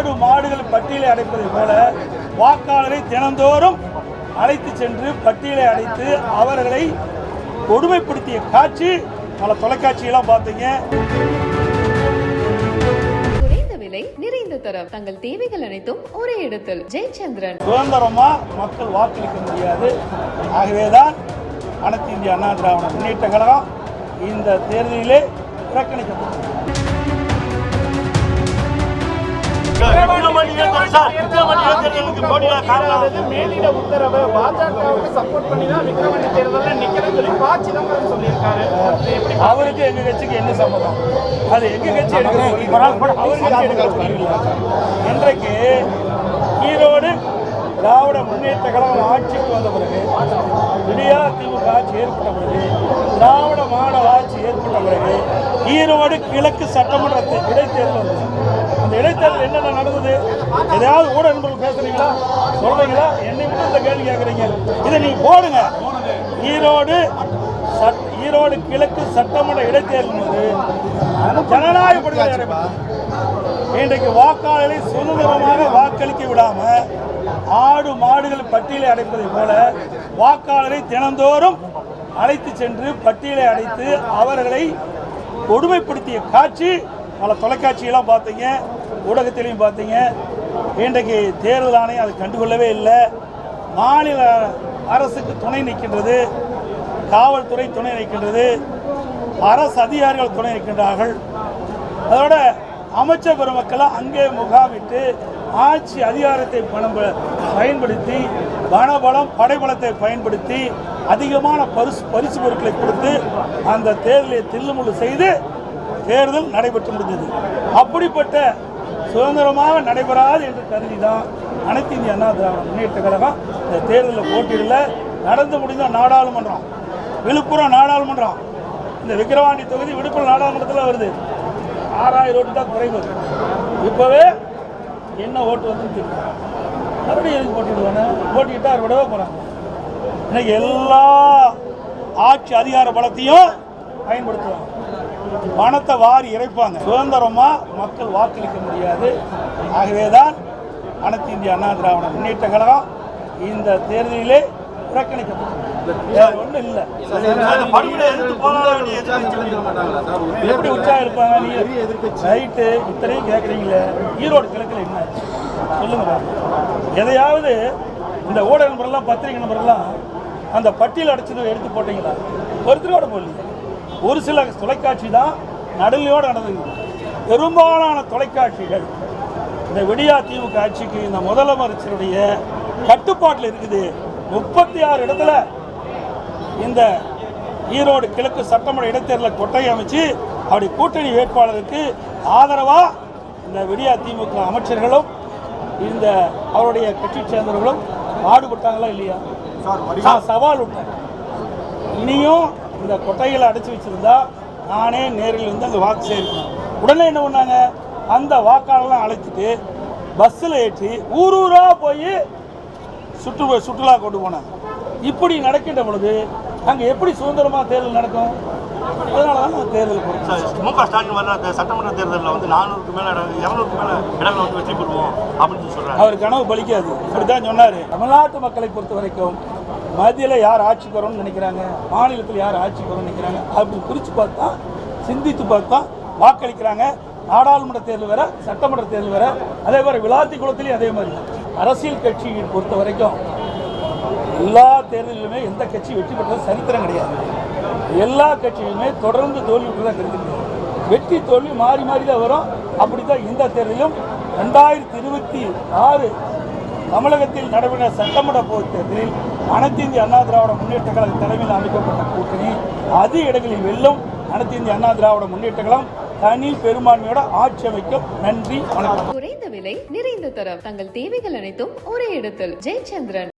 ஆடு மாடுகள் பட்டியலை அடைப்பதை போல வாக்காளரை தினந்தோறும் அழைத்து சென்று பட்டியலை அடைத்து அவர்களை கொடுமைப்படுத்திய காட்சி பல தொலைக்காட்சியெல்லாம் பார்த்தீங்க. நிறைந்த தரம் தங்கள் தேவைகள் அனைத்தும் ஒரே இடத்தில். ஜெயச்சந்திரன். சுதந்திரமா மக்கள் வாக்களிக்க முடியாது. ஆகவேதான் அனைத்து இந்திய அண்ணா திராவிட முன்னேற்ற கழகம் இந்த தேர்தலிலே புறக்கணிக்கப்பட்டது. மேலிட உத்தரவை பாஜகவுக்கு சப்போர்ட் பண்ணி தான் விக்கிரவாண்டி தேர்தலில் நிக்கிறேன்னு சொல்லி ப. சிதம்பரம் சொல்லியிருக்காரு. அவருக்கு எங்க கட்சிக்கு என்ன சம்மதம்? அது எங்க கட்சி இன்றைக்கு ஈரோடு திராவிட முன்னேற்ற கழகம் ஆட்சிக்கு வந்த பிறகு, விடியா திமுக ஆட்சி ஏற்பட்ட பிறகு, திராவிட மாடல் ஆட்சி ஏற்பட்ட பிறகு ஈரோடு கிழக்கு சட்டமன்ற இடைத்தேர்தல் வந்தது. அந்த இடைத்தேர்தல் என்னென்ன நடந்தது? எதையாவது ஊடக நண்பர்கள் பேசுறீங்களா, சொல்றீங்களா? என்னை மட்டும் இந்த கேள்வி கேட்குறீங்க. இதை நீங்க போடுங்க. ஈரோடு கிழக்கு சட்டமன்ற இடைத்தேர்தல் போது ஜனநாயக படுகொலை நடைபெற்றது. இன்றைக்கு வாக்காளர்களை சுதந்திரமாக வாக்களிக்க விடாம ஆடு மாடுகள் பட்டியலை அடைப்பதை போல வாக்காளரை தினந்தோறும் அழைத்து சென்று பட்டியலை அடைத்து அவர்களை கொடுமைப்படுத்திய காட்சி பல தொலைக்காட்சியெல்லாம் பார்த்தீங்க, ஊடகத்திலையும் பார்த்தீங்க. இன்றைக்கு தேர்தல் ஆணையம் அதை கண்டுகொள்ளவே இல்லை. மாநில அரசுக்கு துணை நிற்கின்றது, காவல்துறை துணை நிற்கின்றது, அரசு அதிகாரிகள் துணை நிற்கின்றார்கள். அதோட அமைச்சர் பெருமக்கள் அங்கே முகாமிட்டு ஆட்சி அதிகாரத்தை பயன்படுத்தி வனபலம் படைபலத்தை பயன்படுத்தி அதிகமான பரிசு பொருட்களை கொடுத்து அந்த தேர்தலை தில்லுமுள்ளு செய்து தேர்தல் நடைபெற்று முடிந்தது. அப்படிப்பட்ட சுதந்திரமாக நடைபெறாது என்று கருதி தான் அனைத்து இந்திய அண்ணா திராவிட முன்னேற்ற கழகம் இந்த தேர்தலில் போட்டியிடல. நடந்து முடிந்த நாடாளுமன்றம், விழுப்புரம் நாடாளுமன்றம், இந்த விக்கிரவாண்டி தொகுதி விழுப்புரம் நாடாளுமன்றத்தில் வருது. 6000 ஓட்டு தான் குறைவு. இப்போவே என்ன ஓட்டு வந்து மறுபடியும் எதுக்கு போட்டிடுவாங்க? போட்டிக்கிட்டா விடவே போகிறாங்க. இன்னைக்கு எல்லா ஆட்சி அதிகார பலத்தையும் பயன்படுத்துவாங்க, பணத்தை வாரி இறைப்பாங்க. சுதந்திரமா மக்கள் வாக்களிக்க முடியாது. ஆகவேதான் அனைத்து இந்திய அண்ணா திராவிட முன்னேற்ற கழகம் இந்த தேர்தலிலே புறக்கணிக்கப்பட்டது. ஒன்றும் இல்லை. எப்படி உற்சாகம் இருப்பாங்க? ரைட்டு, இத்தனையும் கேட்குறீங்களே. ஈரோடு கிழக்கில் என்ன சொல்லுங்க. எதையாவது இந்த ஊடக நண்பர்கள்லாம் பத்திரிகை நண்பர்கள்லாம் அந்த பட்டியல் அடைச்சதை எடுத்து போட்டீங்களா? ஒருத்தரோட போடல. ஒரு சில தொலைக்காட்சி தான் நடுநிலையோடு நடந்தது. பெரும்பாலான தொலைக்காட்சிகள் இந்த விடியா திமுக ஆட்சிக்கு இந்த முதலமைச்சருடைய கட்டுப்பாட்டில் இருக்குது. 36 இடத்துல இந்த ஈரோடு கிழக்கு சட்டமன்ற இடைத்தேர்தலில் கொட்டை அமைச்சு அப்படி கூட்டணி வேட்பாளருக்கு ஆதரவாக இந்த விடியா திமுக அமைச்சர்களும் இந்த அவருடைய கட்சி சேர்ந்தவர்களும் பாடுபட்டாங்களா இல்லையா? நான் சவால் விட்டேன். இனியும் இந்த கொட்டைகளை அடைச்சி வச்சிருந்தா நானே நேரில் வந்து அங்கே வாக்கு சேர்க்கணும். உடனே என்ன பண்ணாங்க? அந்த வாக்காளர்லாம் அழைச்சிட்டு பஸ்ஸில் ஏற்றி ஊர் ஊராக போய் சுற்றுலா கொண்டு போனாங்க. இப்படி நடக்கின்ற பொழுது அங்கே எப்படி சுதந்திரமாக தேர்தல் நடக்கும்? அதனால தான் நான் தேர்தல் மு.க. ஸ்டாலின் வர சட்டமன்ற தேர்தலில் வந்து 400க்கு மேலே 200க்கு மேலே இடங்களை வந்து வெற்றி பெறுவோம் அப்படின்னு சொல்கிறாங்க. அவர் கனவு பலிக்காது. இப்படி தான் சொன்னார். தமிழ்நாட்டு மக்களை பொறுத்த வரைக்கும் மத்தியில் யார் ஆட்சிக்கு வரும்னு நினைக்கிறாங்க, மாநிலத்தில் யார் ஆட்சிக்கு வரும்னு நினைக்கிறாங்க, அப்படி பிரித்து பார்த்தா, சிந்தித்து பார்த்தா வாக்களிக்கிறாங்க. நாடாளுமன்ற தேர்தல் வேற, சட்டமன்ற தேர்தல் வேற. அதே மாதிரி விளாத்தி குளத்திலையும் அதே மாதிரி. அரசியல் கட்சியை பொறுத்த வரைக்கும் எல்லா தேர்தலிலுமே எந்த கட்சி வெற்றி பெற்றது சரித்திரம் கிடையாது. எல்லா கட்சியுமே தொடர்ந்து தோல்வியுற்று தான் கிடைக்கிறது. வெற்றி தோல்வி மாறி மாறி தான் வரும். அப்படி தான் இந்த தேர்தலிலும் 2026 தமிழகத்தில் நடைபெற்ற சட்டமன்ற பொது தேர்தலில் அனைத்து இந்திய அண்ணா திராவிட முன்னேற்ற கழக தலைமையில் அமைக்கப்பட்ட கூட்டணி அதிக இடங்களில் வெல்லும். அனைத்து இந்திய அண்ணா திராவிட முன்னேற்ற கழகம் தனி பெரும்பான்மையோட ஆட்சி அமைக்கும். நன்றி, வணக்கம். குறைந்த விலை, நிறைந்த தரம் தங்கள் தேவைகள் அனைத்தும் ஒரே இடத்தில். ஜெயச்சந்திரன்.